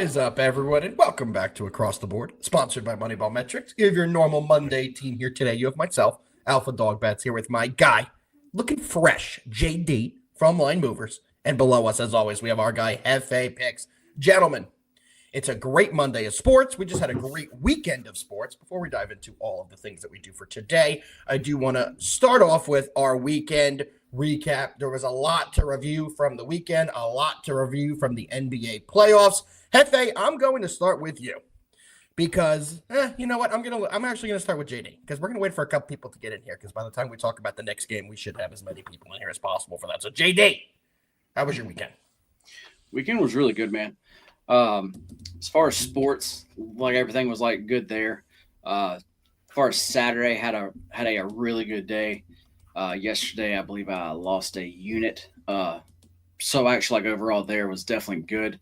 is up, everyone, and welcome back to Across the Board, sponsored by MoneyBall Metrics. You have your normal Monday team here today. You have myself, Alpha Dog Bats, here with my guy, looking fresh, JD from Line Movers. And below us, as always, we have our guy, FA Picks. Gentlemen, it's a great Monday of sports. We just had a great weekend of sports. Before we dive into all of the things that we do for today, I do want to start off with our weekend recap. There was a lot to review from the weekend, a lot to review from the NBA playoffs. Hefe, I'm going to start with you because, you know what? I'm actually going to start with JD because we're going to wait for a couple people to get in here because by the time we talk about the next game, we should have as many people in here as possible for that. So, JD, how was your weekend? Weekend was really good, man. As far as sports, like everything was like good there. As far as Saturday, had a really good day. Yesterday, I believe I lost a unit. So actually, like overall, there was definitely good.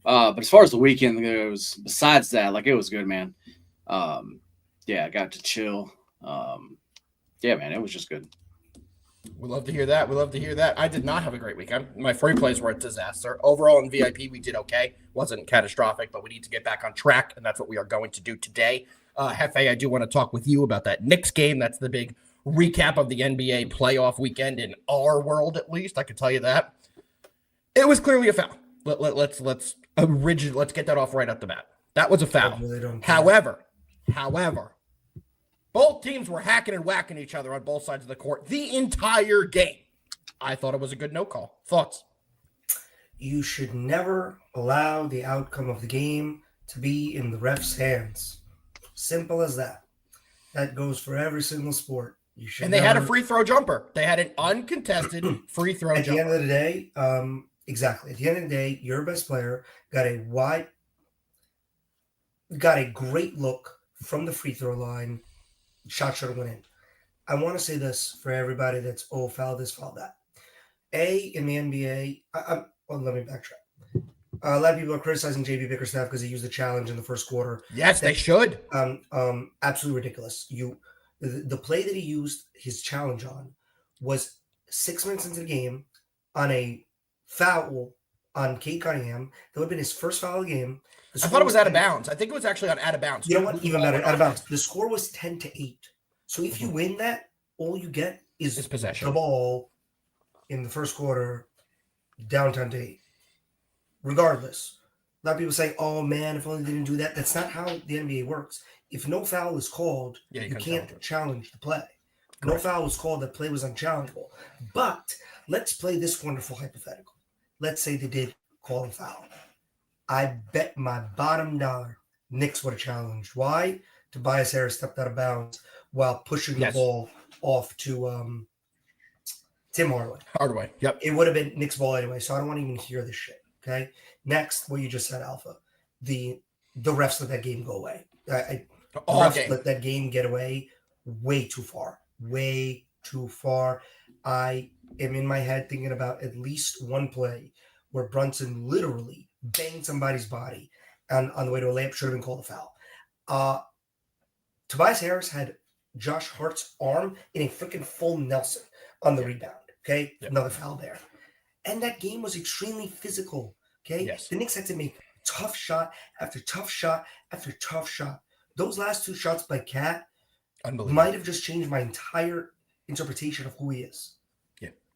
But as far as the weekend goes, besides that, like it was good, man. Yeah, I got to chill. Yeah, man, it was just good. We love to hear that. We love to hear that. I did not have a great weekend. My free plays were a disaster. Overall in VIP, we did okay. Wasn't catastrophic, but we need to get back on track, and that's what we are going to do today. Hefe, I do want to talk with you about that Knicks game. That's the big recap of the NBA playoff weekend in our world, at least. I can tell you that. It was clearly a foul. Let's get that off right at the bat. That was a foul. Really however, both teams were hacking and whacking each other on both sides of the court the entire game. I thought it was a good no call. Thoughts? You should never allow the outcome of the game to be in the ref's hands. Simple as that. That goes for every single sport. They had a free throw jumper. They had an uncontested free throw jumper. At the end of the day, exactly. At the end of the day, your best player got a great look from the free throw line. Shot should have went in. I want to say this for everybody that's, foul this, foul that. In the NBA, let me backtrack. A lot of people are criticizing JB Bickerstaff because he used the challenge in the first quarter. Yes, they should. Absolutely ridiculous. The play that he used his challenge on was 6 minutes into the game on a foul on Kate Cunningham. That would have been his first foul of the game. I thought it was out of bounds. I think it was actually on out of bounds. You know what? Even better, out of bounds. The score was 10-8. So if you win that, all you get is possession. The ball in the first quarter, down 10-8. Regardless, a lot of people say, "Oh man, if only they didn't do that." That's not how the NBA works. If no foul is called, you can't challenge the play. Correct. No foul was called. The play was unchallengeable. But let's play this wonderful hypothetical. Let's say they did call a foul. I bet my bottom dollar Knicks would have challenged. Why? Tobias Harris stepped out of bounds while pushing the ball off to Tim Hardaway. Yep. It would have been Knicks ball anyway, so I don't want to even hear this shit. Okay. Next, what you just said, Alpha. The refs let that game go away. The refs let that game get away way too far. Way too far. I am in my head thinking about at least one play where Brunson literally banged somebody's body on the way to a layup. Should have been called a foul. Tobias Harris had Josh Hart's arm in a freaking full Nelson on the rebound. Okay, Another foul there. And that game was extremely physical. Okay, The Knicks had to make tough shot after tough shot after tough shot. Those last two shots by Cat might have just changed my entire interpretation of who he is.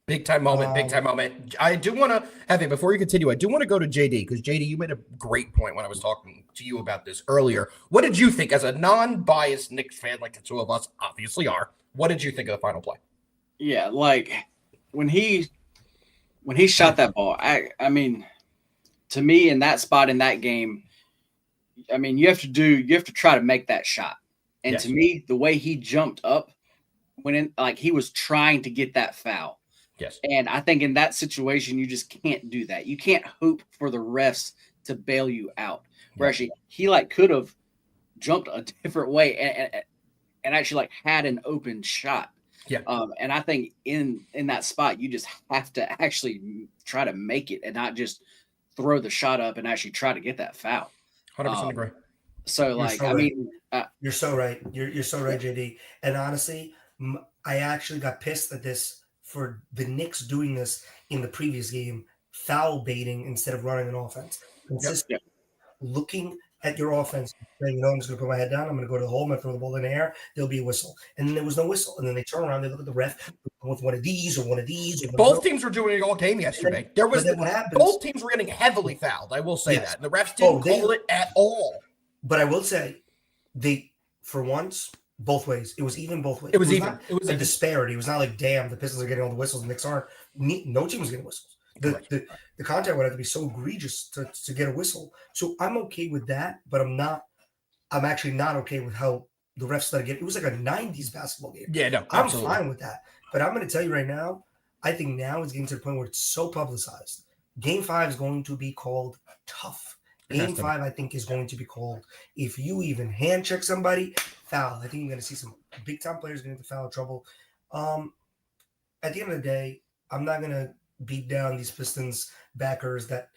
Big time moment. I do want to have it before you continue. I do want to go to JD because JD, you made a great point when I was talking to you about this earlier. What did you think as a non-biased Knicks fan, like the two of us obviously are? What did you think of the final play? Yeah, like when he shot that ball, I mean, to me in that spot in that game, I mean, you have to try to make that shot. And to me, the way he jumped up when in, like he was trying to get that foul. Yes. And I think in that situation, you just can't do that. You can't hope for the refs to bail you out. Where actually he could have jumped a different way and actually had an open shot. Yeah. And I think in that spot, you just have to actually try to make it and not just throw the shot up and actually try to get that foul. 100% agree. So you're so right. You're so right, JD. And honestly, I actually got pissed at this for the Knicks doing this in the previous game, foul baiting instead of running an offense. looking at your offense, saying, I'm just going to put my head down. I'm going to go to the hole. I'm going to throw the ball in the air. There'll be a whistle. And then there was no whistle. And then they turn around, they look at the ref with one of these or one of these. Or both teams were doing it all game yesterday. What happens, both teams were getting heavily fouled. I will say that. And the refs didn't call it at all. But I will say, for once, both ways. It was even both ways. It was even. It was a disparity. It was not like, damn, the Pistons are getting all the whistles and the Knicks aren't. No team was getting whistles. The contact would have to be so egregious to get a whistle. So I'm okay with that, but I'm actually not okay with how the refs started getting. It was like a 90s basketball game. Yeah, no, I'm fine with that. But I'm going to tell you right now, I think now it's getting to the point where it's so publicized. Game 5 is going to be called tough. Game 5, I think, is going to be called, if you even hand check somebody, foul. I think you're going to see some big-time players getting into foul trouble. At the end of the day, I'm not going to beat down these Pistons backers that,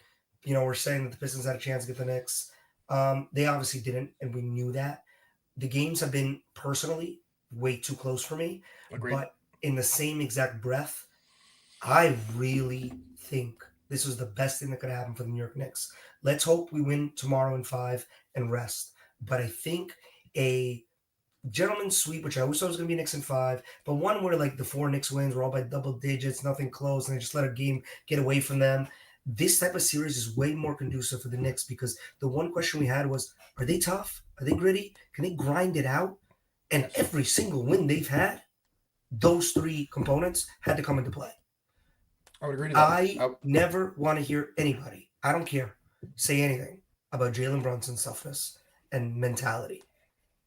were saying that the Pistons had a chance to get the Knicks. They obviously didn't, and we knew that. The games have been, personally, way too close for me. Agreed. But in the same exact breath, I really think this was the best thing that could happen for the New York Knicks. Let's hope we win tomorrow in 5 and rest. But I think a gentleman's sweep, which I always thought was going to be Knicks in 5, but one where like the 4 Knicks wins were all by double digits, nothing close, and they just let a game get away from them. This type of series is way more conducive for the Knicks because the one question we had was, are they tough? Are they gritty? Can they grind it out? And every single win they've had, those 3 components had to come into play. I would agree to that. I never want to hear anybody, I don't care, say anything about Jalen Brunson's toughness and mentality.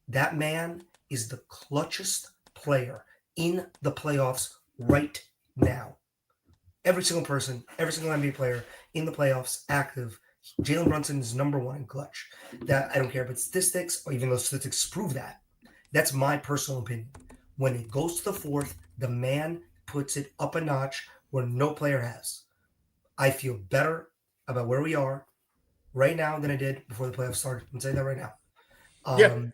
That man is the clutchest player in the playoffs right now. Every single person, every single NBA player in the playoffs, active, Jalen Brunson is number 1 in clutch. That I don't care if it's statistics, or even though statistics prove that. That's my personal opinion. When it goes to the 4th, the man puts it up a notch where no player has. I feel better about where we are right now than I did before the playoffs started. I'm saying that right now. And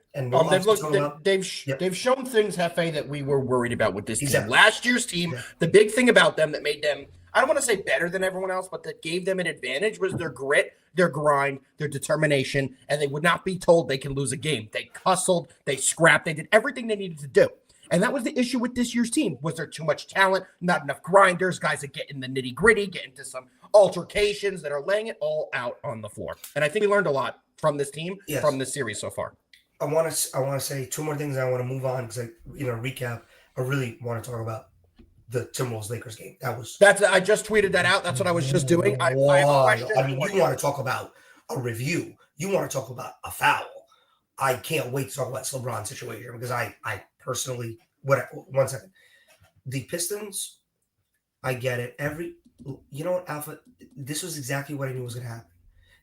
they've shown things, Hefe, that we were worried about with this team. Last year's team, the big thing about them that made them, I don't want to say better than everyone else, but that gave them an advantage was their grit, their grind, their determination, and they would not be told they can lose a game. They hustled, they scrapped, they did everything they needed to do. And that was the issue with this year's team. Was there too much talent, not enough grinders, guys that get in the nitty-gritty, get into some altercations that are laying it all out on the floor. And I think we learned a lot from this team, from this series so far. I want to say 2 more things. I want to move on because recap. I really want to talk about the Timberwolves Lakers game. I just tweeted that out. That's what I was just doing. I have a question. I mean, you want to talk about a review. You want to talk about a foul. I can't wait to talk about this LeBron situation because I personally, one second. The Pistons, I get it. You know what, Alpha? This was exactly what I knew was going to happen.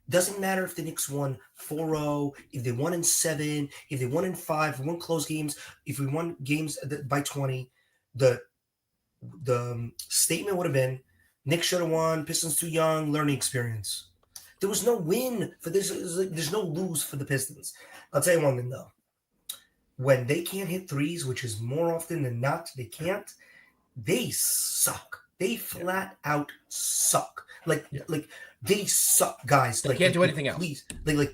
Doesn't matter if the Knicks won 4-0, if they won in 7, if they won in 5, if we won close games, if we won games by 20, the statement would have been, Knicks should have won, Pistons too young, learning experience. There was no win for this. There's no lose for the Pistons. I'll tell you one thing, though. When they can't hit threes, which is more often than not, they can't, they suck. They flat out suck. Like they suck, guys. They can't do anything else.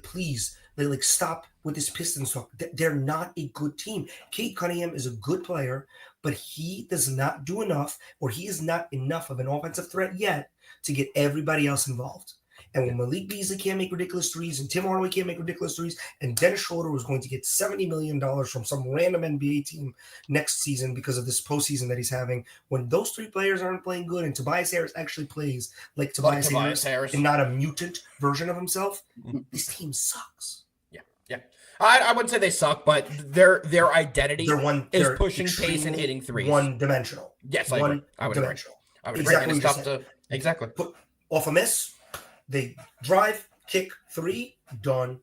Please, stop with this Pistons talk. They're not a good team. Kate Cunningham is a good player, but he does not do enough, or he is not enough of an offensive threat yet to get everybody else involved. And when Malik Beasley can't make ridiculous threes, and Tim Hardaway can't make ridiculous threes, and Dennis Schroeder was going to get $70 million from some random NBA team next season because of this postseason that he's having, when those 3 players aren't playing good, and Tobias Harris actually plays like Tobias Harris and not a mutant version of himself, this team sucks. Yeah. I wouldn't say they suck, but their identity is pushing pace and hitting threes. One-dimensional. Yes, I would agree. Exactly. Exactly. Put off a miss. They drive, kick, 3, done.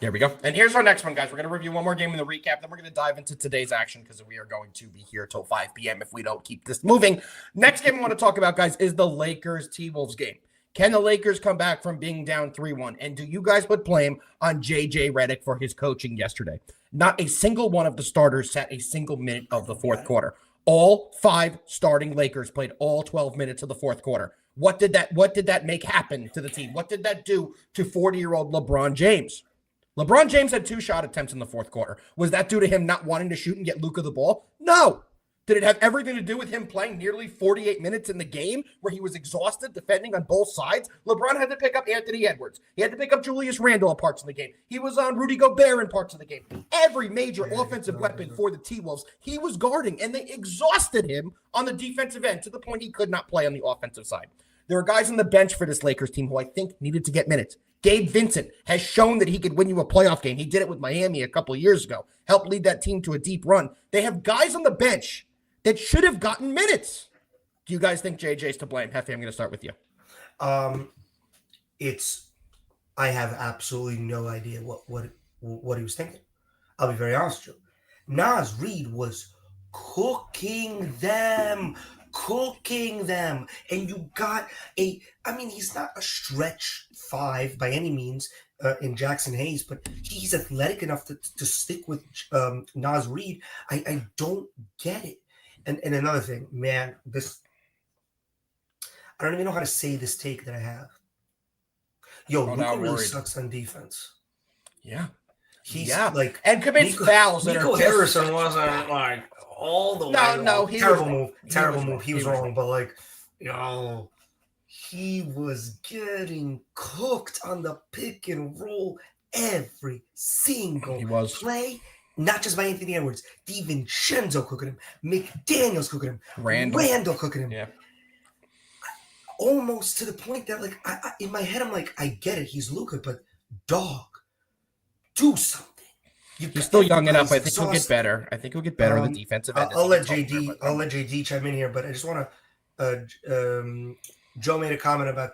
There we go. And here's our next one, guys. We're going to review one more game in the recap. Then we're going to dive into today's action because we are going to be here till 5 p.m. if we don't keep this moving. Next game I want to talk about, guys, is the Lakers T-Wolves game. Can the Lakers come back from being down 3-1? And do you guys put blame on J.J. Redick for his coaching yesterday? Not a single one of the starters sat a single minute of the fourth quarter. All 5 starting Lakers played all 12 minutes of the fourth quarter. What did that make happen to the team? What did that do to 40-year-old LeBron James? LeBron James had 2 shot attempts in the fourth quarter. Was that due to him not wanting to shoot and get Luka the ball? No. Did it have everything to do with him playing nearly 48 minutes in the game where he was exhausted defending on both sides? LeBron had to pick up Anthony Edwards. He had to pick up Julius Randle in parts of the game. He was on Rudy Gobert in parts of the game. Every major offensive weapon for the T-Wolves, he was guarding, and they exhausted him on the defensive end to the point he could not play on the offensive side. There are guys on the bench for this Lakers team who I think needed to get minutes. Gabe Vincent has shown that he could win you a playoff game. He did it with Miami a couple of years ago, helped lead that team to a deep run. They have guys on the bench that should have gotten minutes. Do you guys think JJ's to blame? Hefe, I'm going to start with you. I have absolutely no idea what he was thinking. I'll be very honest with you. Nas Reed was cooking them. And you got he's not a stretch 5 by any means in Jackson Hayes, but he's athletic enough to stick with Nas Reed. I don't get it. And another thing, man, I don't even know how to say this take that I have. Luka really sucks on defense. Yeah. He's like, and commits fouls. Nico Harrison wasn't like all the way. No, terrible move. He was wrong, but he was getting cooked on the pick and roll every single play. Not just by Anthony Edwards, DiVincenzo cooking him, McDaniels cooking him, Randall cooking him. Yeah. Almost to the point that, I in my head, I'm like, I get it, he's Luka, but dog, do something. He's still young enough. I think he'll get better. On the defensive end. I'll let JD chime in here, but I just want to. Joe made a comment about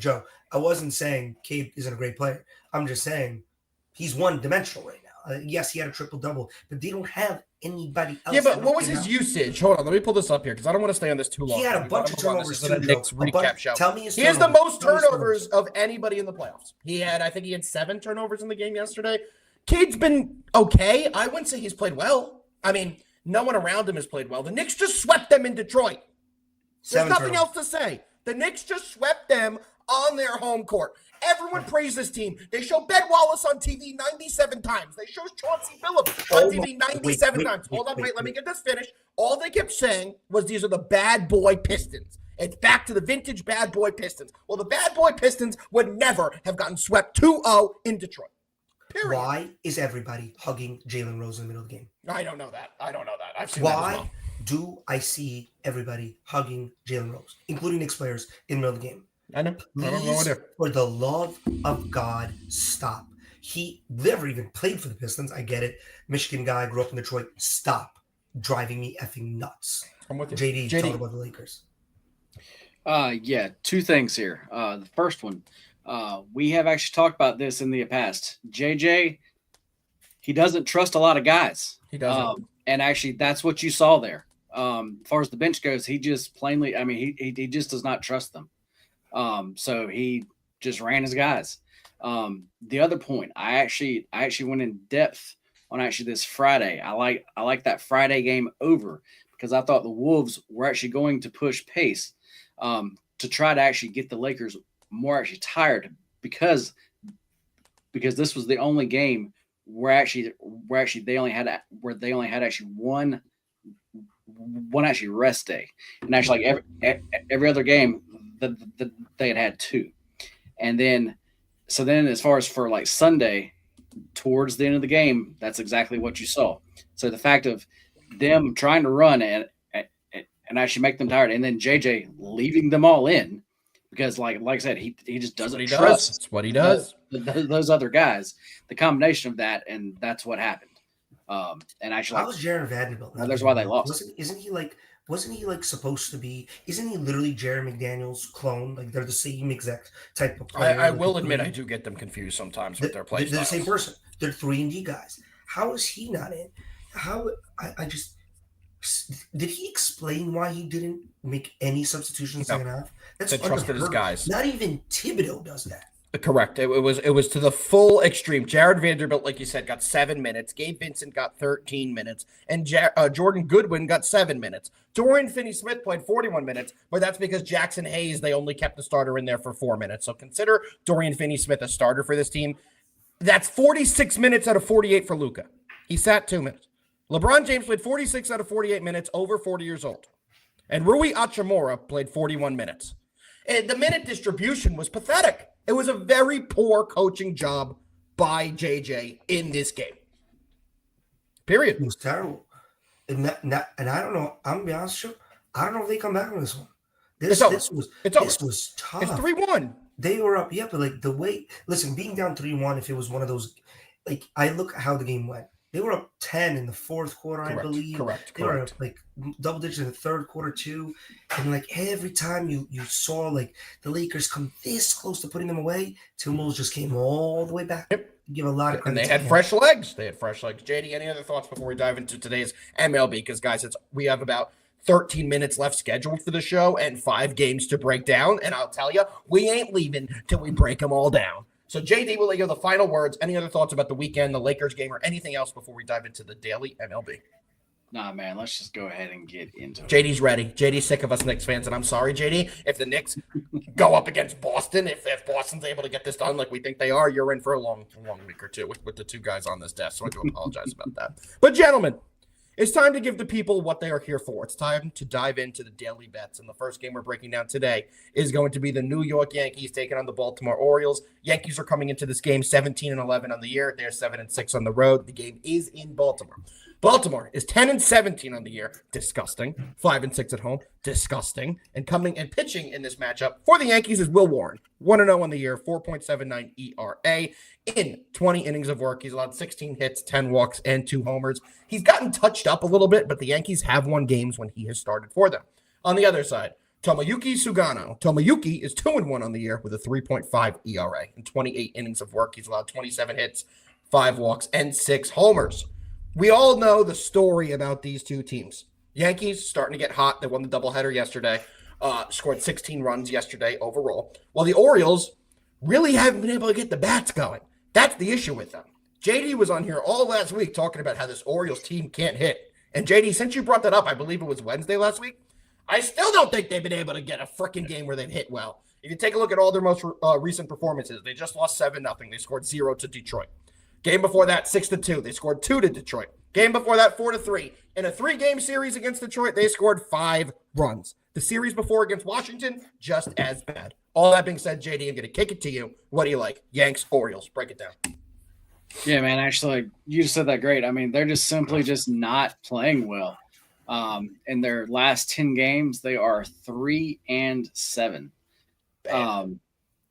Joe. I wasn't saying Cade isn't a great player. I'm just saying he's one-dimensional right now. Yes, he had a triple-double, but they don't have anybody else. Yeah, but what was his usage? Hold on, let me pull this up here because I don't want to stay on this too long. He had a bunch of turnovers too, Knicks recap show. Tell me his He has the most turnovers of anybody in the playoffs. I think he had 7 turnovers in the game yesterday. Cade's been okay. I wouldn't say he's played well. I mean, no one around him has played well. The Knicks just swept them in Detroit. There's nothing else to say. The Knicks just swept them on their home court. Everyone praised this team. They show Ben Wallace on TV 97 times. They show Chauncey Billups on TV 97 times. Hold on, let me get this finished. All they kept saying was these are the bad boy Pistons. It's back to the vintage bad boy Pistons. Well, the bad boy Pistons would never have gotten swept 2-0 in Detroit. Period. Why is everybody hugging Jalen Rose in the middle of the game? I don't know that. I've seen that as well. Why do I see everybody hugging Jalen Rose, including Knicks players, in the middle of the game? I know. Please, for the love of God, stop. He never even played for the Pistons. I get it. Michigan guy, grew up in Detroit. Stop driving me effing nuts. I'm with you. JD, talk about the Lakers. Yeah, 2 things here. The first one, we have actually talked about this in the past. JJ, he doesn't trust a lot of guys. He doesn't. And actually, that's what you saw there. As far as the bench goes, he just plainly, he just does not trust them. So he just ran his guys. The other point, I actually went in depth on this Friday. I like that Friday game over because I thought the Wolves were actually going to push pace to try to actually get the Lakers more actually tired because this was the only game where they only had actually one actually rest day, and actually every other game that they had 2. And then as far as for Sunday, towards the end of the game, that's exactly what you saw. So the fact of them trying to run and actually make them tired, and then JJ leaving them all in because like I said, he just doesn't trust. That's what he does. Those other guys. The combination of that, and that's what happened. And actually, how was Jared Vanderbilt? That's why they lost. Wasn't he supposed to be? Isn't he literally Jerry McDaniels' clone? They're the same exact type of player. I will admit I do get them confused sometimes with their play They're the same person. They're 3-and-D guys. How is he not in? Did he explain why he didn't make any substitutions in the second half? That's trusted his guys. Not even Thibodeau does that. Correct. It was to the full extreme. Jared Vanderbilt, like you said, got 7 minutes. Gabe Vincent got 13 minutes, and Jordan Goodwin got 7 minutes. Dorian Finney-Smith played 41 minutes, but that's because Jackson Hayes, they only kept the starter in there for 4 minutes. So consider Dorian Finney-Smith a starter for this team. That's 46 minutes out of 48 for Luka. He sat 2 minutes. LeBron James played 46 out of 48 minutes, over 40 years old. And Rui Hachimura played 41 minutes. And the minute distribution was pathetic. It was a very poor coaching job by JJ in this game. Period. It was terrible. And I don't know. I'm gonna be honest with you. I don't know if they come back on this one. This was tough. It's 3-1. They were up, yeah, but like the way, listen, being down 3-1, if it was one of those, like I look at how the game went. They were up 10 in the fourth quarter, I believe. They were up like double digits in the third quarter too. And like every time you saw like the Lakers come this close to putting them away, Timberwolves just came all the way back. Yep. Give a lot of credit. And they had fresh legs. JD, any other thoughts before we dive into today's MLB? Because guys, we have about 13 minutes left scheduled for the show and 5 games to break down. And I'll tell you, we ain't leaving till we break them all down. So, JD, will let you have the final words. Any other thoughts about the weekend, the Lakers game, or anything else before we dive into the daily MLB? Nah, man, let's just go ahead and get into it. JD's ready. JD's sick of us Knicks fans, and I'm sorry, JD. If the Knicks go up against Boston, if Boston's able to get this done like we think they are, you're in for a long week or two with the 2 guys on this desk. So I do apologize about that. But, gentlemen, it's time to give the people what they are here for. It's time to dive into the daily bets. And the first game we're breaking down today is going to be the New York Yankees taking on the Baltimore Orioles. Yankees are coming into this game 17-11 on the year. They're 7-6 on the road. The game is in Baltimore. Baltimore is 10-17 on the year. Disgusting. 5-6 at home. Disgusting. And coming and pitching in this matchup for the Yankees is Will Warren. 1-0 on the year, 4.79 ERA. In 20 innings of work, he's allowed 16 hits, 10 walks, and 2 homers. He's gotten touched up a little bit, but the Yankees have won games when he has started for them. On the other side, Tomoyuki Sugano. Tomoyuki is 2-1 on the year with a 3.5 ERA. In 28 innings of work, he's allowed 27 hits, 5 walks, and 6 homers. We all know the story about these two teams. Yankees starting to get hot. They won the doubleheader yesterday, scored 16 runs yesterday overall. While the Orioles really haven't been able to get the bats going. That's the issue with them. JD was on here all last week talking about how this Orioles team can't hit. And JD, since you brought that up, I believe it was Wednesday last week, I still don't think they've been able to get a freaking game where they've hit well. If you take a look at all their most recent performances, they just lost 7-0. They scored 0 to Detroit. Game before that, 6-2. They scored 2 to Detroit. Game before that, 4-3. In a 3-game series against Detroit, they scored 5 runs. The series before against Washington, just as bad. All that being said, JD, I'm going to kick it to you. What do you like? Yanks, Orioles. Break it down. Yeah, man, actually, you just said that great. I mean, they're just simply just not playing well. In their last 10 games, they are 3-7.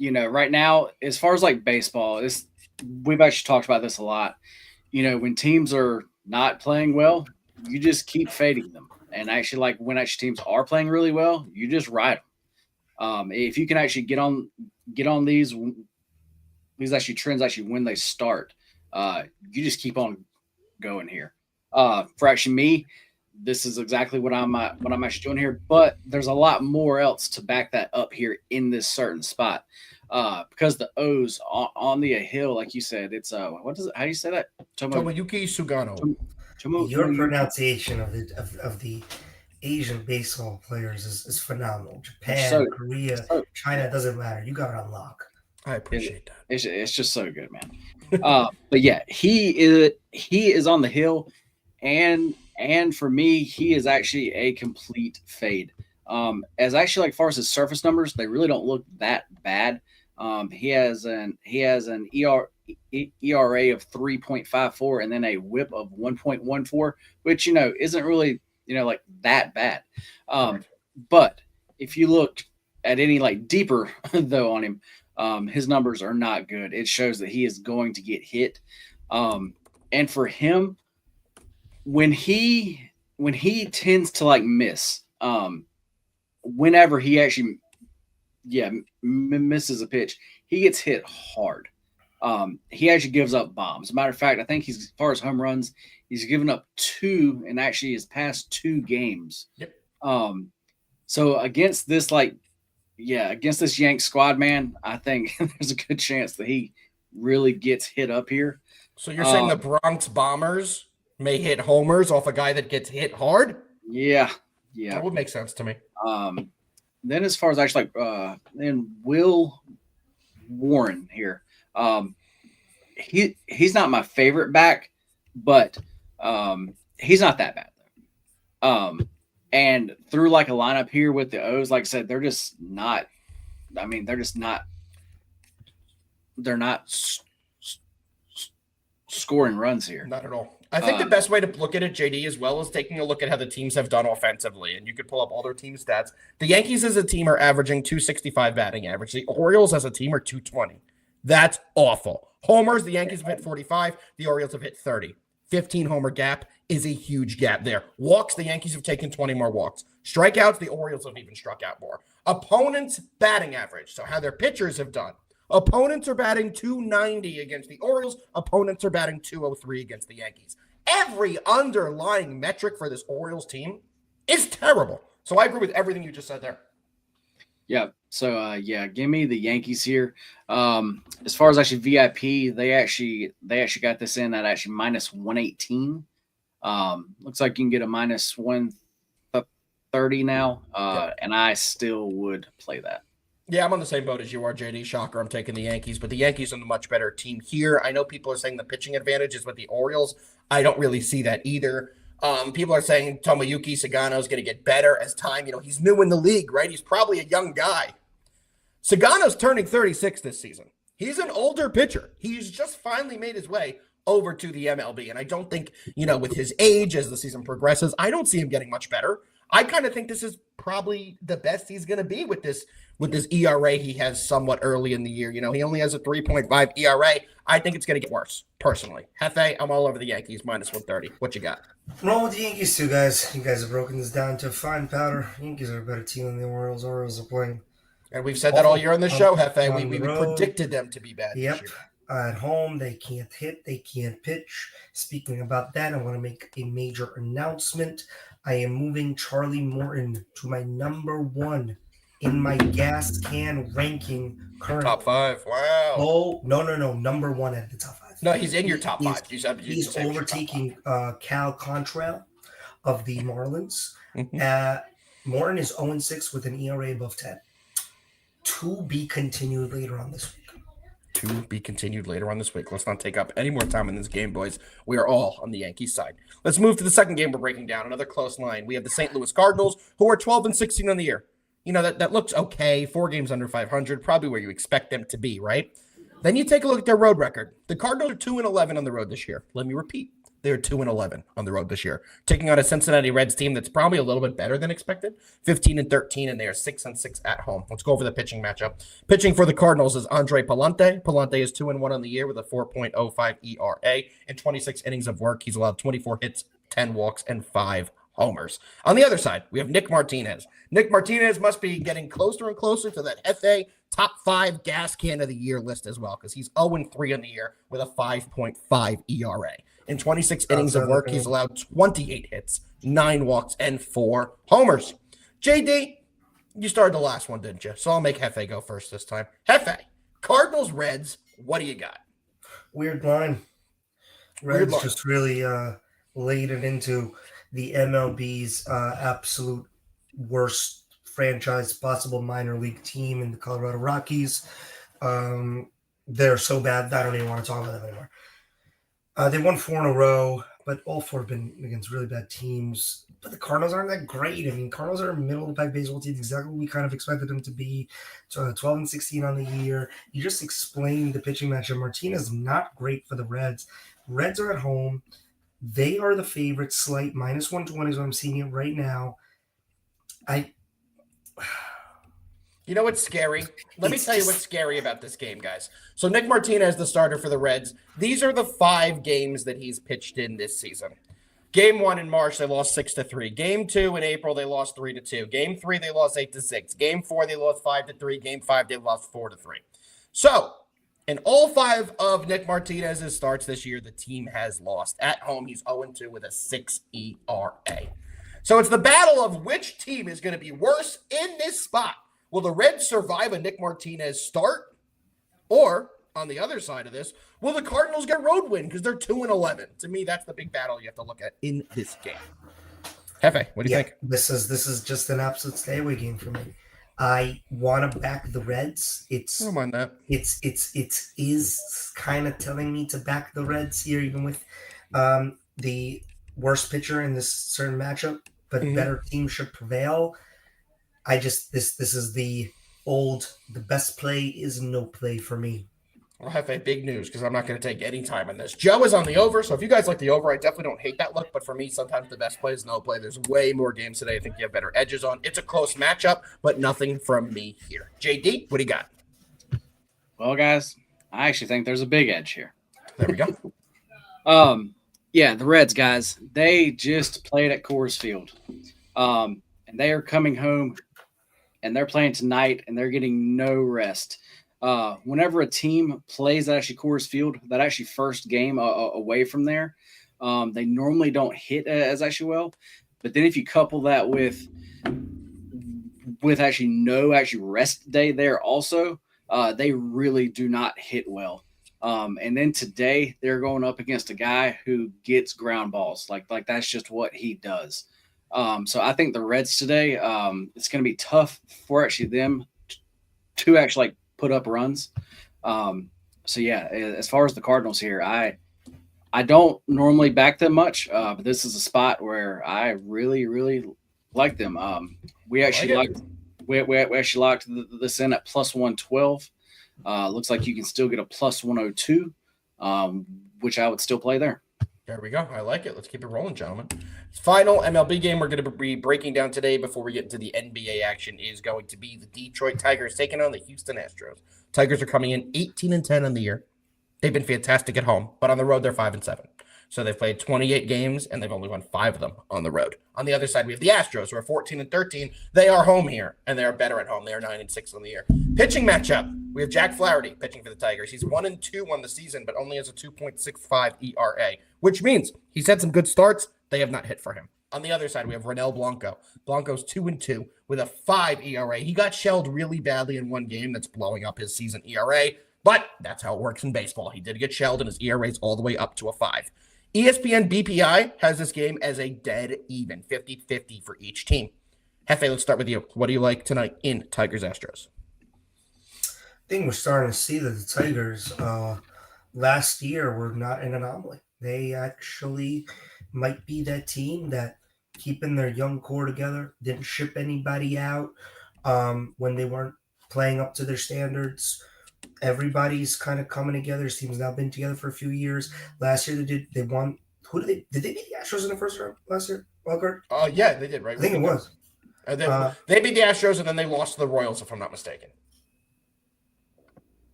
Right now, as far as like baseball, we've actually talked about this a lot. When teams are not playing well, you just keep fading them. And actually, like when actually teams are playing really well, you just ride them. If you can actually get on these actually trends actually when they start, you just keep on going here. For actually me, this is exactly what I'm actually doing here. But there's a lot more else to back that up here in this certain spot. Because the O's on the hill, like you said, it's how do you say that? Tomoyuki Sugano. Your pronunciation of the Asian baseball players is phenomenal. Japan, Korea, China, doesn't matter. You got it on lock. I appreciate that. It's just so good, man. But yeah, he is on the hill, and for me, he is actually a complete fade. As actually like far as his surface numbers, they really don't look that bad. He has an ERA of 3.54 and then a WHIP of 1.14, which isn't really like that bad. But if you look at any like deeper though on him, his numbers are not good. It shows that he is going to get hit. And for him, when he tends to like miss, whenever he actually misses a pitch, he gets hit hard. He actually gives up bombs. As a matter of fact, I think as far as home runs, he's given up 2 in actually his past 2 games. Yep. So against this like yeah, against this Yanks squad, man, I think there's a good chance that he really gets hit up here. So you're saying the Bronx Bombers may hit homers off a guy that gets hit hard? Yeah. That would make sense to me. Then as far as actually then Will Warren here. He's not my favorite back, but he's not that bad though. And through like a lineup here with the O's, like I said, they're just not. I mean, they're not scoring runs here. Not at all. I think the best way to look at it, JD, as well, is taking a look at how the teams have done offensively. And you could pull up all their team stats. The Yankees as a team are averaging 265 batting average. The Orioles as a team are 220. That's awful. Homers, the Yankees have hit 45. The Orioles have hit 30. 15 homer gap is a huge gap there. Walks, the Yankees have taken 20 more walks. Strikeouts, the Orioles have even struck out more. Opponents' batting average, so how their pitchers have done. Opponents are batting 290 against the Orioles. Opponents are batting 203 against the Yankees. Every underlying metric for this Orioles team is terrible. So I agree with everything you just said there. Yeah. So give me the Yankees here. As far as actually VIP, they actually got this in at actually minus 118. Looks like you can get a minus 130 now. And I still would play that. Yeah, I'm on the same boat as you are, JD. Shocker, I'm taking the Yankees, but the Yankees are the much better team here. I know people are saying the pitching advantage is with the Orioles. I don't really see that either. People are saying Tomoyuki Sagano is going to get better as time. He's new in the league, right? He's probably a young guy. Sagano's turning 36 this season. He's an older pitcher. He's just finally made his way over to the MLB, and I don't think, with his age as the season progresses, I don't see him getting much better. I kind of think this is probably the best he's going to be with this ERA he has somewhat early in the year. He only has a 3.5 ERA. I think it's going to get worse, personally. Hefe, I'm all over the Yankees, minus 130. What you got? Wrong with the Yankees too, guys. You guys have broken this down to fine powder. Yankees are a better team than the Orioles. Orioles are playing. And we've said that all year on the show, Hefe. We predicted them to be bad. Yep. At home, they can't hit. They can't pitch. Speaking about that, I want to make a major announcement. I am moving Charlie Morton to my number one in my gas can ranking currently. Top 5. Wow. Oh, no. Number one at the top 5. No, he's in your top 5. He's overtaking Cal Contrail of the Marlins. Morton is 0-6 with an ERA above 10. To be continued later on this week. Let's not take up any more time in this game, boys. We are all on the Yankees side. Let's move to the second game we're breaking down. Another close line. We have the St. Louis Cardinals, who are 12-16 on the year. That looks okay. 4 games under 500, probably where you expect them to be, right? Then you take a look at their road record. The Cardinals are 2-11 on the road this year. Let me repeat. They're 2-11 on the road this year, taking on a Cincinnati Reds team that's probably a little bit better than expected, 15-13, and they are 6-6 at home. Let's go over the pitching matchup. Pitching for the Cardinals is Andre Palante. Palante is 2-1 on the year with a 4.05 ERA and 26 innings of work. He's allowed 24 hits, 10 walks, and 5 homers. On the other side, we have Nick Martinez. Nick Martinez must be getting closer and closer to that FA top 5 gas can of the year list as well, because he's 0-3 on the year with a 5.5 ERA. In 26 innings of work, he's allowed 28 hits, 9 walks, and 4 homers. JD, you started the last one, didn't you? So I'll make Hefe go first this time. Hefe, Cardinals, Reds, what do you got? Weird line. Reds just really laid it into the MLB's absolute worst franchise possible minor league team in the Colorado Rockies. They're so bad that I don't even want to talk about them anymore. They won 4 in a row, but all 4 have been against really bad teams. But the Cardinals aren't that great. I mean, Cardinals are a middle-of-the-pack baseball team, exactly what we kind of expected them to be. 12-16 on the year. You just explained the pitching matchup. Martinez not great for the Reds. Reds are at home. They are the favorite. Slight minus 120 is what I'm seeing it right now. You know what's scary? Let me tell you what's scary about this game, guys. So Nick Martinez, the starter for the Reds, these are the 5 games that he's pitched in this season. Game 1 in March, they lost 6-3. Game 2 in April, they lost 3-2. Game 3, they lost 8-6. Game 4, they lost 5-3. Game 5, they lost 4-3. So in all 5 of Nick Martinez's starts this year, the team has lost. At home, he's 0-2 with a 6 ERA. So it's the battle of which team is going to be worse in this spot. Will the Reds survive a Nick Martinez start? Or, on the other side of this, will the Cardinals get a road win because they're 2-11? To me, that's the big battle you have to look at in this game. Hefe, what do you think? This is just an absolute stay away game for me. I want to back the Reds. I don't mind that. It is kind of telling me to back the Reds here, even with the worst pitcher in this certain matchup, but better team should prevail. This is the best play is no play for me. I'll have a big news because I'm not going to take any time on this. Joe is on the over, so if you guys like the over, I definitely don't hate that look. But for me, sometimes the best play is no play. There's way more games today I think you have better edges on. It's a close matchup, but nothing from me here. JD, what do you got? Well, guys, I actually think there's a big edge here. There we go. Yeah, the Reds, guys, they just played at Coors Field. And they are coming home, and they're playing tonight, and they're getting no rest. Whenever a team plays at actually Coors Field, that actually first game away from there, they normally don't hit as actually well. But then if you couple that with actually no rest day there also, they really do not hit well. And then today they're going up against a guy who gets ground balls. Like that's just what he does. So I think the Reds today, it's going to be tough for actually them to actually put up runs. So yeah, as far as the Cardinals here, I don't normally back them much, but this is a spot where I really, really like them. We actually locked this in at plus 112. Looks like you can still get a plus 102, which I would still play there. There we go. I like it. Let's keep it rolling, gentlemen. Final MLB game we're going to be breaking down today before we get into the NBA action is going to be the Detroit Tigers taking on the Houston Astros. Tigers are coming in 18-10 on the year. They've been fantastic at home, but on the road they're 5-7. So they've played 28 games and they've only won 5 of them on the road. On the other side, we have the Astros who are 14-13. They are home here and they are better at home. They are 9-6 on the year. Pitching matchup. We have Jack Flaherty pitching for the Tigers. He's 1-2 on the season, but only has a 2.65 ERA, which means he's had some good starts. They have not hit for him. On the other side, we have Ronel Blanco. Blanco's 2-2 with a 5 ERA. He got shelled really badly in one game that's blowing up his season ERA, but that's how it works in baseball. He did get shelled and his ERA is all the way up to a 5. ESPN BPI has this game as a dead even, 50-50 for each team. Hefe, let's start with you. What do you like tonight in Tigers-Astros? I think we're starting to see that the Tigers last year were not an anomaly. They actually might be that team that keeping their young core together, didn't ship anybody out when they weren't playing up to their standards. Everybody's kind of coming together. This team's now been together for a few years. Last year they won. Did they beat the Astros in the first round last year? Wildcard? Yeah, they did, right? I think it was. They beat the Astros and then they lost to the Royals, if I'm not mistaken.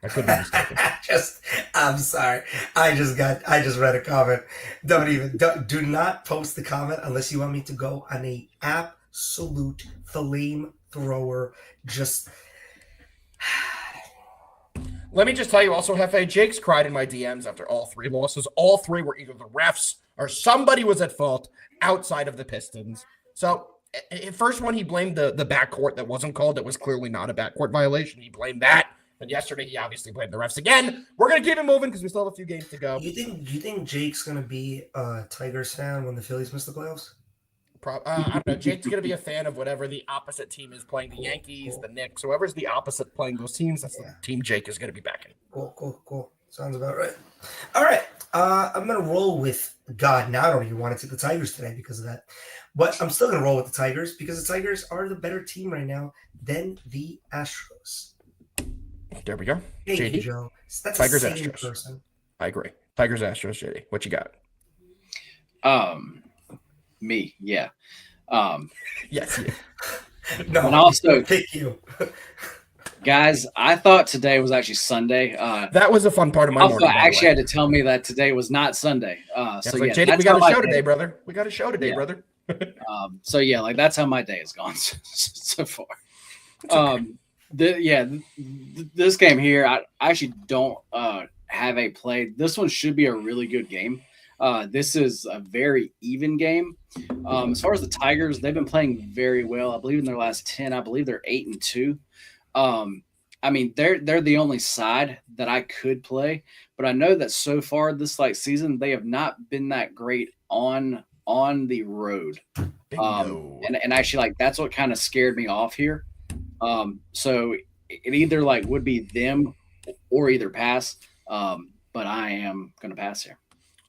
I could be mistaken. I'm sorry. I just read a comment. Do not post the comment unless you want me to go on a absolute flamethrower. Let me just tell you also, Hefe, Jake's cried in my DMs after all 3 losses. All 3 were either the refs or somebody was at fault outside of the Pistons. So, first one, he blamed the backcourt that wasn't called. That was clearly not a backcourt violation. He blamed that. And yesterday, he obviously blamed the refs again. We're going to keep it moving because we still have a few games to go. You think Jake's going to be a Tigers fan when the Phillies miss the playoffs? I don't know. Jake's going to be a fan of whatever the opposite team is playing. The Yankees, the Knicks, whoever's the opposite playing those teams, that's the team Jake is going to be backing. Cool. Sounds about right. All right. I'm going to roll with God. Now I don't even want to take the Tigers today because of that. But I'm still going to roll with the Tigers because the Tigers are the better team right now than the Astros. There we go. Thank JD. you, Joe. That's Tigers, a sane Astros. person. I agree. Tigers, Astros, JD. What you got? Me, yeah. Yes. Yeah. No, and also, thank you. Guys, I thought today was actually Sunday. That was a fun part of my morning. I actually had to tell me that today was not Sunday. JD, we got a show today, brother. We got a show today, brother. That's how my day has gone so far. Okay. This game here, I actually don't have a play. This one should be a really good game. This is a very even game. As far as the Tigers, they've been playing very well. I believe in their last 10, I believe they're 8-2. I mean, they're the only side that I could play, but I know that so far this season they have not been that great on the road. And actually, that's what kind of scared me off here. So it either would be them or either pass. But I am going to pass here.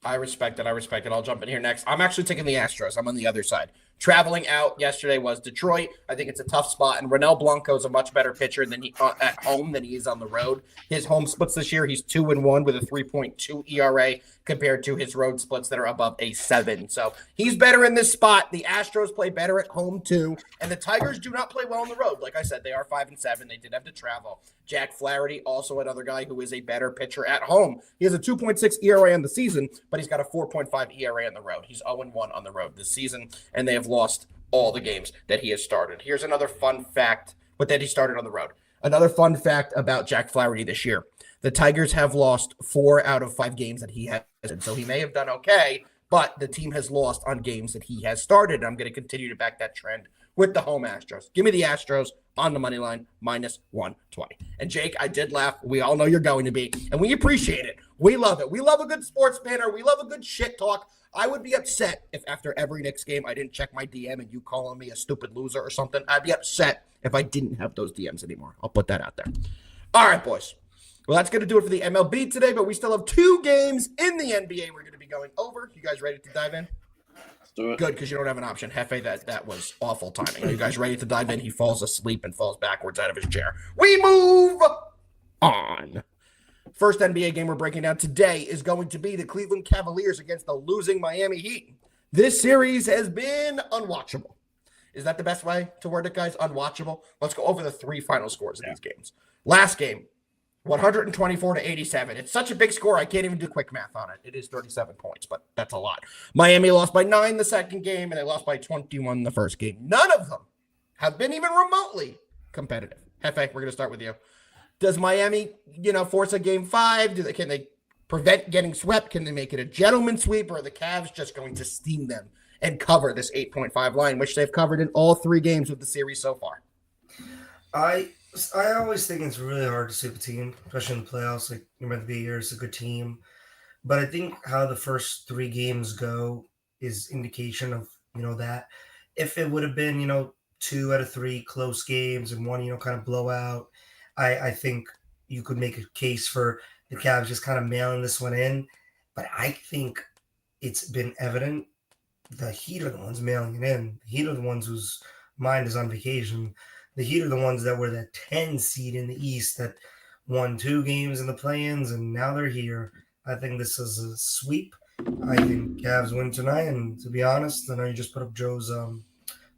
I respect it. I'll jump in here next. I'm actually taking the Astros. I'm on the other side. Traveling out yesterday was Detroit. I think it's a tough spot, and Ronel Blanco is a much better pitcher at home than he is on the road. His home splits this year, he's 2-1 with a 3.2 ERA compared to his road splits that are above a 7. So he's better in this spot. The Astros play better at home too, and the Tigers do not play well on the road. Like I said, they are 5-7. They did have to travel. Jack Flaherty, also another guy who is a better pitcher at home. He has a 2.6 ERA on the season, but he's got a 4.5 ERA on the road. He's 0-1 on the road this season, and they have lost all the games that he has started. Here's another fun fact, but that he started on the road. Another fun fact about Jack Flaherty this year. The Tigers have lost 4 out of 5 games that he has, so he may have done okay, but the team has lost on games that he has started. I'm going to continue to back that trend with the home Astros. Give me the Astros on the money line, -120. And Jake, I did laugh. We all know you're going to be, and we appreciate it. We love it. We love a good sports banner. We love a good shit talk. I would be upset if after every Knicks game I didn't check my DM and you calling me a stupid loser or something. I'd be upset if I didn't have those DMs anymore. I'll put that out there. All right, boys. Well, that's going to do it for the MLB today, but we still have 2 games in the NBA we're going to be going over. You guys ready to dive in? Good, because you don't have an option. Hefe, that was awful timing. Are you guys ready to dive in? He falls asleep and falls backwards out of his chair. We move on. First NBA game we're breaking down today is going to be the Cleveland Cavaliers against the losing Miami Heat. This series has been unwatchable. Is that the best way to word it, guys? Unwatchable? Let's go over the 3 final scores of these games. Last game, 124-87. It's such a big score, I can't even do quick math on it. It is 37 points, but that's a lot. Miami lost by 9 the second game, and they lost by 21 the first game. None of them have been even remotely competitive. Hefe, we're going to start with you. Does Miami, force a game 5? Can they prevent getting swept? Can they make it a gentleman sweep, or are the Cavs just going to steam them and cover this 8.5 line, which they've covered in all 3 games of the series so far? I always think it's really hard to sweep a team, especially in the playoffs. Like, you're meant to be here, it's a good team. But I think how the first 3 games go is indication of, that. If it would have been, 2 out of 3 close games and 1, kind of blowout, I think you could make a case for the Cavs just kind of mailing this one in. But I think it's been evident the Heat are the ones mailing it in. The Heat are the ones whose mind is on vacation. The Heat are the ones that were the 10 seed in the East that won 2 games in the play-ins, and now they're here. I think this is a sweep. I think Cavs win tonight, and to be honest, I know you just put up Joe's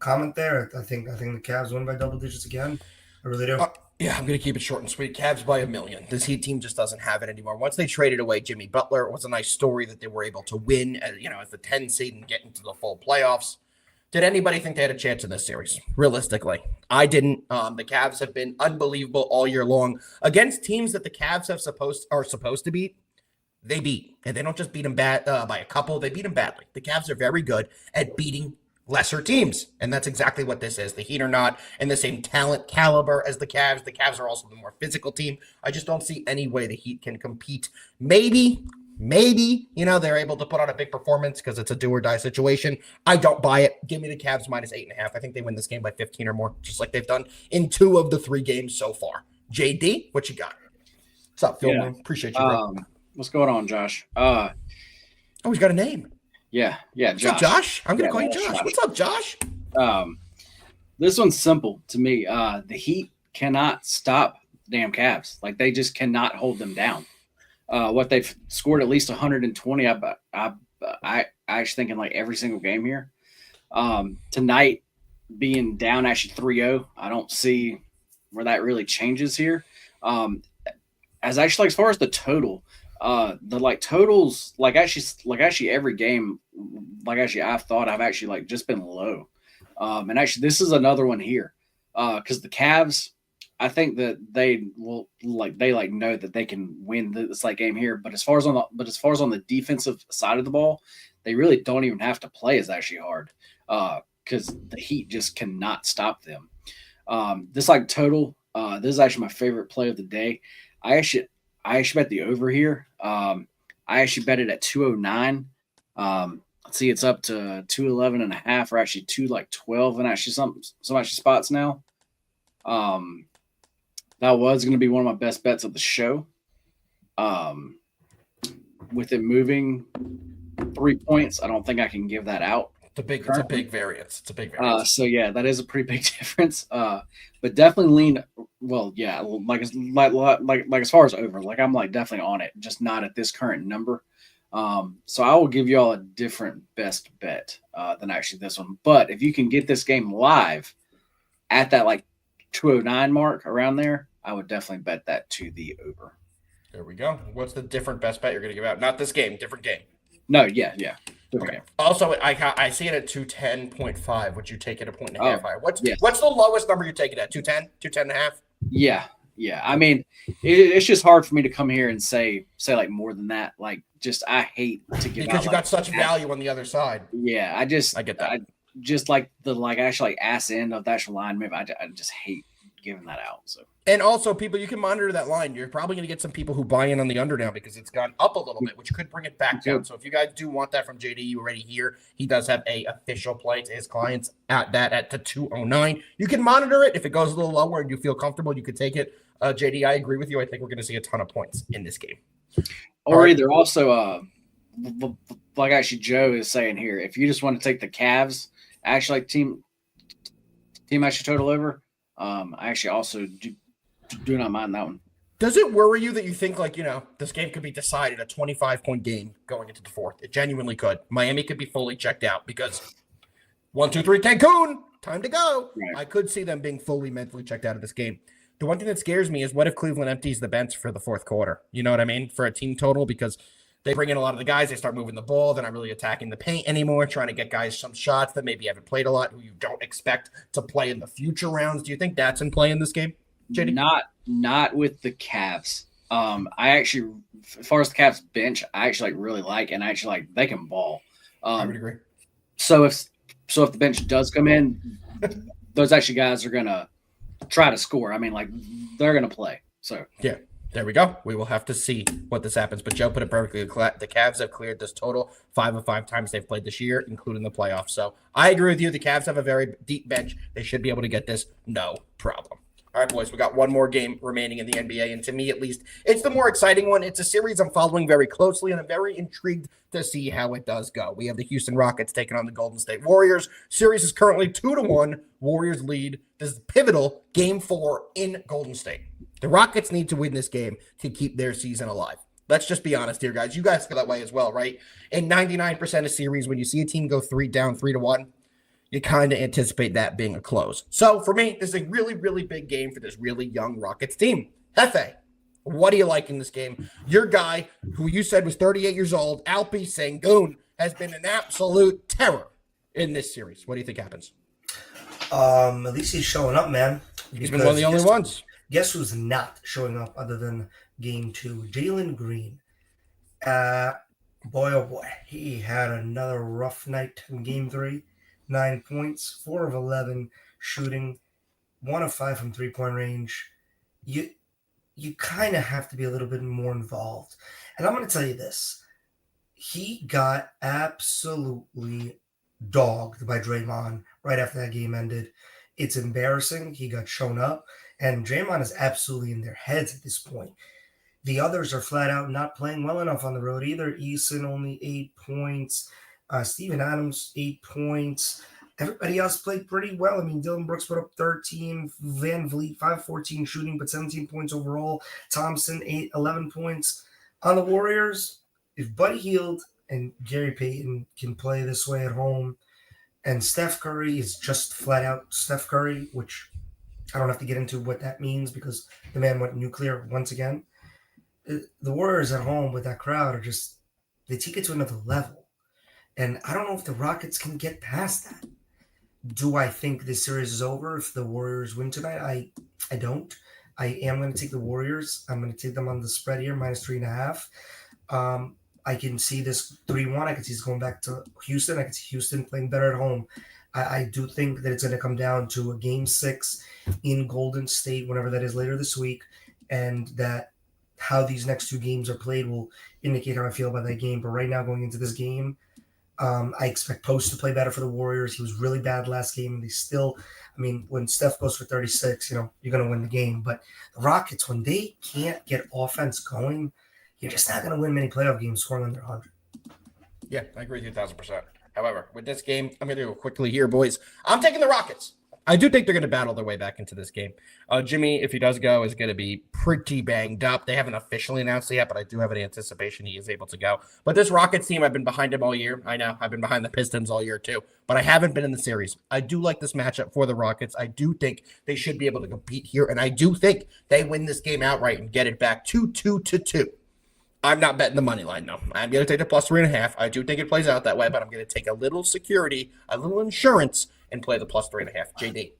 comment there. I think the Cavs win by double digits again. I really do. Yeah, I'm going to keep it short and sweet. Cavs by 1 million. This Heat team just doesn't have it anymore. Once they traded away Jimmy Butler, it was a nice story that they were able to win, as the 10 seed and get into the full playoffs. Did anybody think they had a chance in this series? Realistically, I didn't. The Cavs have been unbelievable all year long against teams that the Cavs are supposed to beat. They beat, and they don't just beat them bad by a couple. They beat them badly. The Cavs are very good at beating lesser teams, and that's exactly what this is. The Heat are not in the same talent caliber as the Cavs. The Cavs are also the more physical team. I just don't see any way the Heat can compete. Maybe, they're able to put on a big performance because it's a do or die situation. I don't buy it. Give me the Cavs -8.5. I think they win this game by 15 or more, just like they've done in 2 of the 3 games so far. JD, what you got? What's up, Phil? Yeah. Appreciate you, bro. What's going on, Josh? He's got a name. Yeah, Josh. What's up, Josh? I'm going to call you Josh. What's up, Josh? This one's simple to me. The Heat cannot stop the damn Cavs. They just cannot hold them down. What they've scored at least 120. I actually think in every single game here. Tonight being down actually 3-0, I don't see where that really changes here. As far as the total, totals actually every game, I've thought I've actually just been low. And actually this is another one here. Because the Cavs I think that they will know that they can win this like game here. But as far as on the defensive side of the ball, they really don't even have to play as actually hard because the Heat just cannot stop them. This like total. This is actually my favorite play of the day. I actually bet the over here. I actually bet it at 209. Let's see, it's up to 211.5, or actually 212, and actually some actually spots now. That was going to be one of my best bets of the show. With it moving 3 points, I don't think I can give that out. It's a big variance. It's a big variance. So yeah, that is a pretty big difference. But definitely lean. Well, yeah, like as far as over, like I'm like definitely on it, just not at this current number. So I will give you all a different best bet than actually this one. But if you can get this game live at that like 209 mark around there, I would definitely bet that to the over. There we go. What's the different best bet you're going to give out? Not this game, different game. No, yeah. Okay. Game. Also, I see it at 210.5. Would you take it a point and a half higher? What's the lowest number you take it at? 210? 210.5? Yeah. I mean, it's just hard for me to come here and say like more than that. Like, just I hate to give because you got such value on the other side. Yeah, I get that. I just like the actually ass end of the actual line move. I just hate giving that out. So, and also people, you can monitor that line. You're probably going to get some people who buy in on the under now because it's gone up a little bit, which could bring it back down. So if you guys do want that from JD, you already hear he does have a official play to his clients at the 209. You can monitor it. If it goes a little lower and you feel comfortable, you could take it. JD, I agree with you. I think we're going to see a ton of points in this game. Or either also, like actually Joe is saying here, if you just want to take the Cavs, actually like team actually total over, I actually also do not mind that one. Does it worry you that you think this game could be decided a 25-point game going into the fourth? It genuinely could. Miami could be fully checked out because 1, 2, 3, Cancun, time to go. Right. I could see them being fully mentally checked out of this game. The one thing that scares me is what if Cleveland empties the bench for the fourth quarter? You know what I mean? For a team total, because they bring in a lot of the guys, they start moving the ball, they're not really attacking the paint anymore, trying to get guys some shots that maybe haven't played a lot, who you don't expect to play in the future rounds. Do you think that's in play in this game, JD? Not with the Cavs. I actually, as far as the Cavs bench, I actually really like, and actually they can ball. I would agree. So if the bench does come in, those actually guys are gonna try to score. I mean, they're going to play. So yeah, there we go. We will have to see what this happens. But Joe put it perfectly. The Cavs have cleared this total 5 of 5 times they've played this year, including the playoffs. So I agree with you. The Cavs have a very deep bench. They should be able to get this. No problem. All right, boys, we got one more game remaining in the NBA, and to me, at least, it's the more exciting one. It's a series I'm following very closely, and I'm very intrigued to see how it does go. We have the Houston Rockets taking on the Golden State Warriors. Series is currently 2-1. Warriors lead. This is pivotal Game 4 in Golden State. The Rockets need to win this game to keep their season alive. Let's just be honest here, guys. You guys feel that way as well, right? In 99% of series, when you see a team go 3-1, you kind of anticipate that being a close. So for me, this is a really, really big game for this really young Rockets team. Hefe, what do you like in this game? Your guy, who you said was 38 years old, Alpi Sengun, has been an absolute terror in this series. What do you think happens? At least he's showing up, man. He's been one of the only ones. Guess who's not showing up other than Game 2? Jalen Green. Boy, oh boy. He had another rough night in Game 3. 9 points, 4 of 11 shooting, 1 of 5 from three-point range. You kind of have to be a little bit more involved. And I'm going to tell you this. He got absolutely dogged by Draymond right after that game ended. It's embarrassing. He got shown up. And Draymond is absolutely in their heads at this point. The others are flat out not playing well enough on the road either. Eason only 8 points. Steven Adams, 8 points. Everybody else played pretty well. I mean, Dylan Brooks put up 13. Van Vliet, 5-14 shooting, but 17 points overall. Thompson, 11 points. On the Warriors, if Buddy Hield and Gary Payton can play this way at home, and Steph Curry is just flat out Steph Curry, which I don't have to get into what that means because the man went nuclear once again. The Warriors at home with that crowd are just, they take it to another level. And I don't know if the Rockets can get past that. Do I think this series is over if the Warriors win tonight? I don't. I am going to take the Warriors. I'm going to take them on the spread here, -3.5. I can see this 3-1. I can see this going back to Houston. I can see Houston playing better at home. I do think that it's going to come down to a game 6 in Golden State, whenever that is later this week, and that how these next 2 games are played will indicate how I feel about that game. But right now, going into this game, I expect Post to play better for the Warriors. He was really bad last game. They still, I mean, when Steph goes for 36, you're going to win the game. But the Rockets, when they can't get offense going, you're just not going to win many playoff games scoring under 100. Yeah, I agree with you 1,000%. However, with this game, I'm going to go quickly here, boys. I'm taking the Rockets. I do think they're going to battle their way back into this game. Jimmy, if he does go, is going to be pretty banged up. They haven't officially announced it yet, but I do have an anticipation he is able to go. But this Rockets team, I've been behind him all year. I know. I've been behind the Pistons all year too, but I haven't been in the series. I do like this matchup for the Rockets. I do think they should be able to compete here, and I do think they win this game outright and get it back to 2-2. I'm not betting the money line, though. I'm going to take the +3.5. I do think it plays out that way, but I'm going to take a little security, a little insurance, and play the +3.5. JD.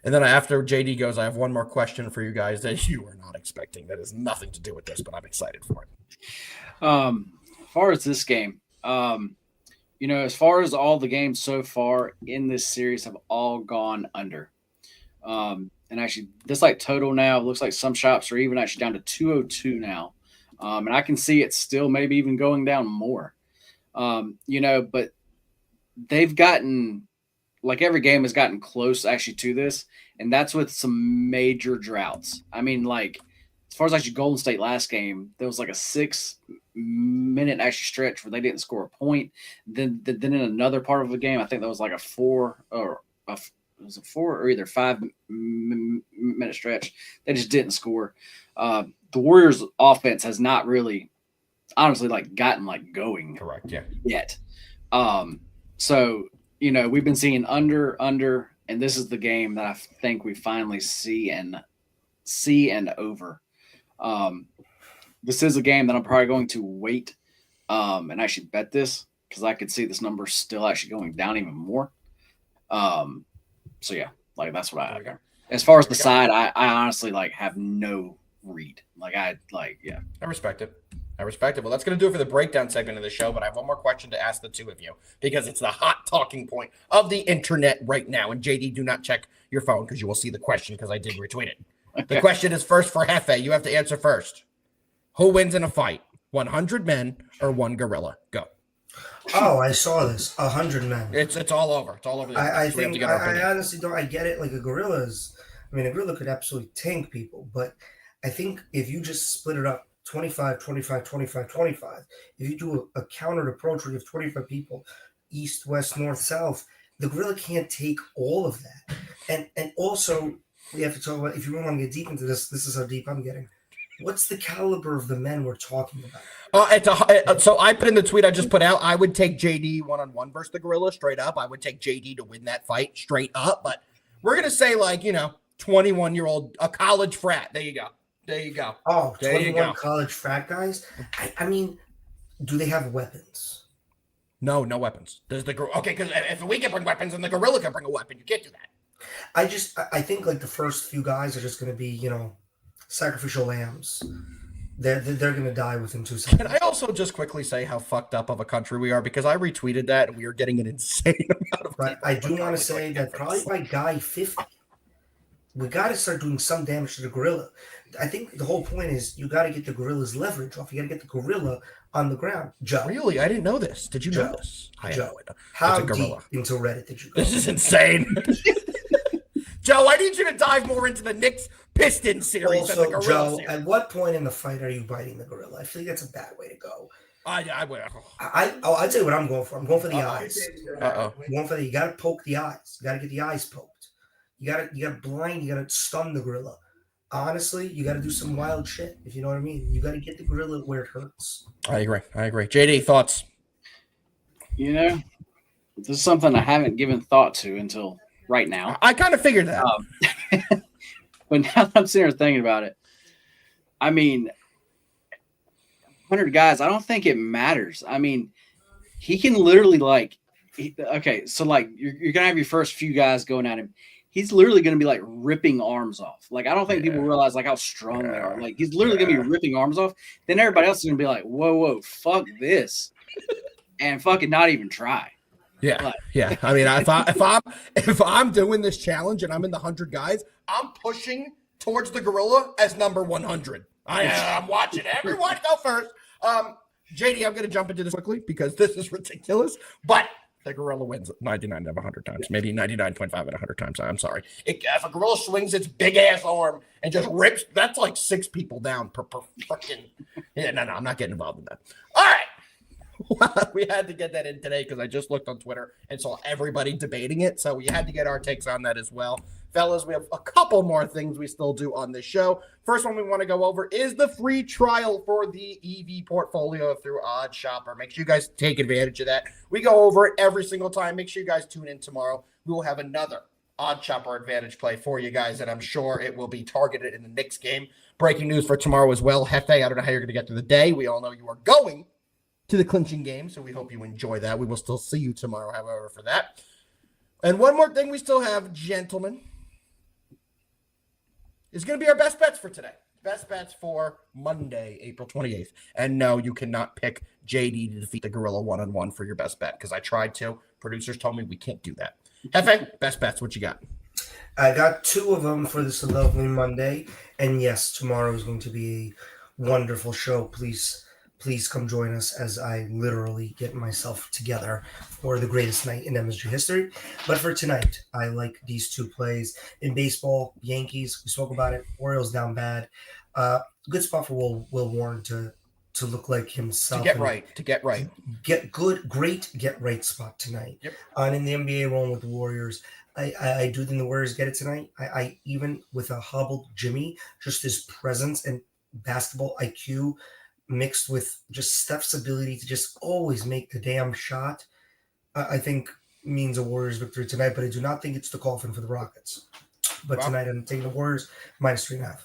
And then after JD goes, I have one more question for you guys that you are not expecting. That has nothing to do with this, but I'm excited for it. As far as this game, as far as all the games so far in this series have all gone under. And actually, this total now looks like some shops are even actually down to 202 now. And I can see it still maybe even going down more, but they've gotten every game has gotten close actually to this. And that's with some major droughts. I mean, as far as actually Golden State last game, there was a 6-minute actually stretch where they didn't score a point. Then in another part of the game, I think there was a 4 or either 5-minute stretch. They just didn't score. The Warriors offense has not really, honestly, gotten going. Correct. Yeah. Yet. So, we've been seeing under, and this is the game that I think we finally see and over. This is a game that I'm probably going to wait and actually bet this because I could see this number still actually going down even more. So yeah, that's what I. As far as the side, I honestly have no read. I respect it. Well, that's going to do it for the breakdown segment of the show, but I have one more question to ask the two of you because it's the hot talking point of the internet right now. And JD, do not check your phone because you will see the question because I did retweet it. Okay. The question is first for Hefe. You have to answer first. Who wins in a fight? 100 men or 1 gorilla? Go. Oh, I saw this. 100 men. It's all over. It's all over. I think I honestly don't. I get it. A gorilla could absolutely tank people, but I think if you just split it up 25, 25, 25, 25, if you do a countered approach where you have 25 people, east, west, north, south, the gorilla can't take all of that. And also, we have to talk about, if you really want to get deep into this is how deep I'm getting. What's the caliber of the men we're talking about? So I put in the tweet I just put out, I would take JD one-on-one versus the gorilla straight up. I would take JD to win that fight straight up. But we're going to say 21-year-old, a college frat. There you go. Oh, 21 college frat guys? I mean, do they have weapons? No weapons. There's okay, because if we can bring weapons, then the gorilla can bring a weapon. You can't do that. I think the first few guys are just going to be, sacrificial lambs. They're going to die within 2 seconds. Can I also just quickly say how fucked up of a country we are? Because I retweeted that and we are getting an insane amount of. But I do want to say that probably by guy 50, we got to start doing some damage to the gorilla. I think the whole point is you got to get the gorilla's leverage off. You got to get the gorilla on the ground. Joe. Really? I didn't know this. Did you know this? Joe, how deep into Reddit did you go? This is insane. Joe, I need you to dive more into the Knicks Pistons series also, than the gorilla Joe, series. At what point in the fight are you biting the gorilla? I feel like that's a bad way to go. I would. I'll tell you what I'm going for. I'm going for the eyes. Uh-oh. I'm going for you got to poke the eyes. You got to get the eyes poked. You got to blind. You got to stun the gorilla. Honestly, you got to do some wild shit, if you know what I mean. You got to get the gorilla where it hurts. I agree. JD, thoughts? This is something I haven't given thought to until right now. I kind of figured that. But now that I'm sitting here thinking about it, 100 guys, I don't think it matters. He can literally Okay, so like you're gonna have your first few guys going at him. He's literally gonna be like ripping arms off. Like I don't think people realize like how strong they are. Like he's literally gonna be ripping arms off. Then everybody else is gonna be like, whoa, fuck this, and fucking not even try. Yeah, yeah. I mean, if I'm doing this challenge and I'm in the 100 guys, I'm pushing towards the gorilla as number 100. I'm watching everyone go first. JD, I'm going to jump into this quickly because this is ridiculous, but the gorilla wins 99 out of 100 times, maybe 99.5 out of 100 times. I'm sorry. If a gorilla swings its big ass arm and just rips, that's like 6 people down per fucking. Yeah, no, I'm not getting involved in that. All right. Well, we had to get that in today because I just looked on Twitter and saw everybody debating it. So we had to get our takes on that as well. Fellas, we have a couple more things we still do on this show. First one we want to go over is the free trial for the EV portfolio through Odd Shopper. Make sure you guys take advantage of that. We go over it every single time. Make sure you guys tune in tomorrow. We will have another Odd Shopper advantage play for you guys, and I'm sure it will be targeted in the Knicks game. Breaking news for tomorrow as well. Hefe, I don't know how you're going to get through the day. We all know you are going to the clinching game, so we hope you enjoy that. We will still see you tomorrow, however, for that. And one more thing we still have, gentlemen, is going to be our best bets for today. Best bets for Monday, April 28th. And no, you cannot pick JD to defeat the gorilla one-on-one for your best bet, because I tried to. Producers told me we can't do that. Hefe, best bets, what you got? I got 2 of them for this lovely Monday. And yes, tomorrow is going to be a wonderful show. Please come join us as I literally get myself together for the greatest night in MSG history. But for tonight, I like these 2 plays. In baseball, Yankees, we spoke about it. Orioles down bad. Good spot for Will Warren to look like himself. To get right. Get right spot tonight. Yep. And in the NBA, rolling with the Warriors, I do think the Warriors get it tonight. I even with a hobbled Jimmy, just his presence and basketball IQ mixed with just Steph's ability to just always make the damn shot, I think means a Warriors victory tonight, but I do not think it's the coffin for the Rockets. But tonight I'm taking the Warriors -3.5.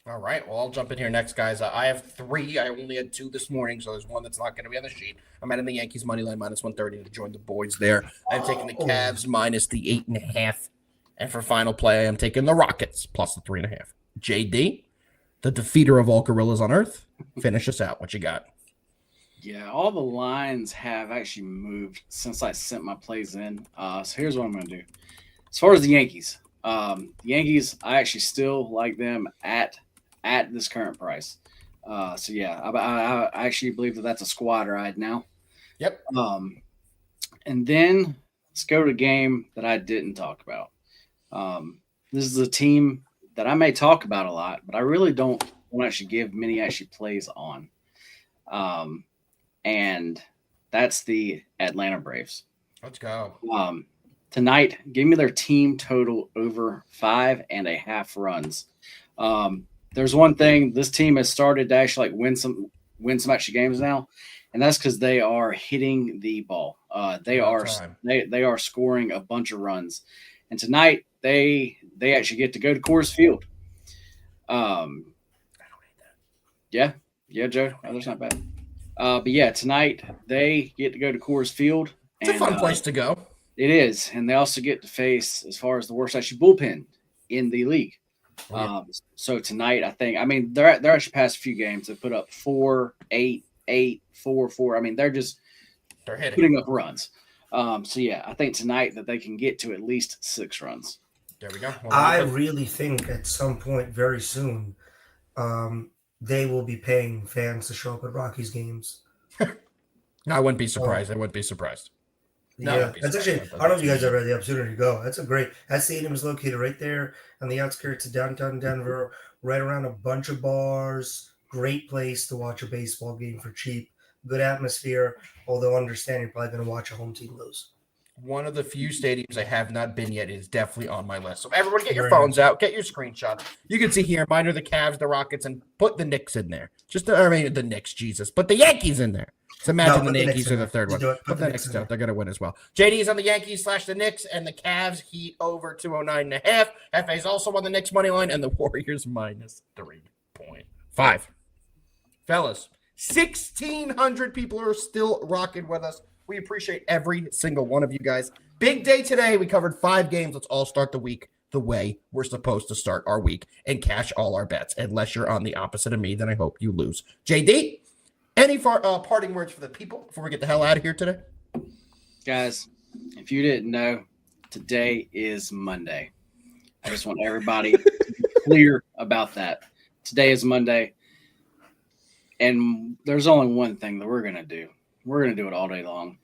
All right, well, I'll jump in here next, guys. I have 3. I only had 2 this morning, so there's one that's not going to be on the sheet. I'm adding the Yankees money line -130 to join the boys there. I'm taking the Cavs minus the 8.5. And for final play, I'm taking the Rockets plus the 3.5. JD, the defeater of all gorillas on earth, finish us out. What you got? Yeah, all the lines have actually moved since I sent my plays in. So here's what I'm going to do. As far as the Yankees, I actually still like them at this current price. So yeah, I actually believe that's a squad ride now. Yep. And then let's go to a game that I didn't talk about. This is a team that I may talk about a lot, but I really don't want to actually give many plays on. And that's the Atlanta Braves. Let's go. Tonight, give me their team total over 5.5 runs. There's one thing, this team has started to actually win some extra games now, and that's because they are hitting the ball. They are scoring a bunch of runs, and tonight they actually get to go to Coors Field. I don't hate that. Yeah, Joe, that's not bad. But yeah, tonight they get to go to Coors Field. It's a fun place to go. It is, and they also get to face, as far as the worst actually bullpen in the league. So tonight, they're actually past a few games. They put up 4, 8, 8, 4, 4. I mean, they're hitting, putting up runs. So yeah, I think tonight that they can get to at least 6 runs. There we go. I really think at some point very soon, they will be paying fans to show up at Rockies games. I wouldn't be surprised. Yeah, that's actually. I don't know if you guys ever had the opportunity to go. That stadium is located right there on the outskirts of downtown Denver, right around a bunch of bars. Great place to watch a baseball game for cheap. Good atmosphere. Although understand you're probably going to watch a home team lose. One of the few stadiums I have not been yet is definitely on my list. So everybody get your phones out, get your screenshots. You can see here, mine are the Cavs, the Rockets, and put the Knicks in there. The Knicks, Jesus. Put the Yankees in there. So imagine the Yankees are the third one. Put the Knicks out. They're going to win as well. JD's on the Yankees / the Knicks, and the Cavs Heat over 209.5. FA's also on the Knicks money line, and the Warriors -3.5. Fellas, 1,600 people are still rocking with us We appreciate every single one of you guys. Big day today. We covered 5 games. Let's all start the week the way we're supposed to start our week and cash all our bets. Unless you're on the opposite of me, then I hope you lose. JD, any parting words for the people before we get the hell out of here today? Guys, if you didn't know, today is Monday. I just want everybody to be clear about that. Today is Monday, and there's only one thing that we're going to do. We're going to do it all day long.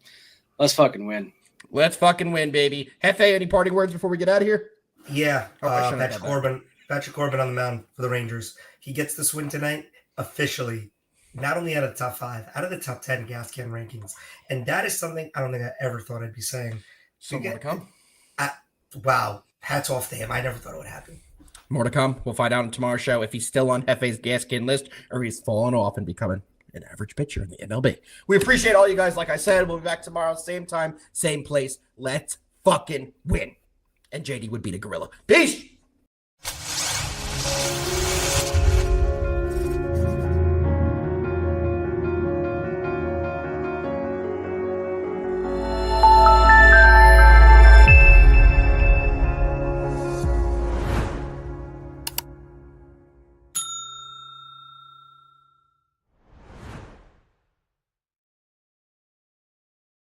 Let's fucking win. Let's fucking win, baby. Hefe, any parting words before we get out of here? Yeah, Patrick Corbin on the mound for the Rangers. He gets this win tonight officially, not only out of the top 5, out of the top 10 gas can rankings. And that is something I don't think I ever thought I'd be saying. So more to come. Wow, hats off to him. I never thought it would happen. More to come. We'll find out in tomorrow's show if he's still on Hefe's gas can list or he's fallen off and becoming an average pitcher in the MLB. We appreciate all you guys. Like I said, we'll be back tomorrow, same time, same place. Let's fucking win. And JD would beat a gorilla. Peace.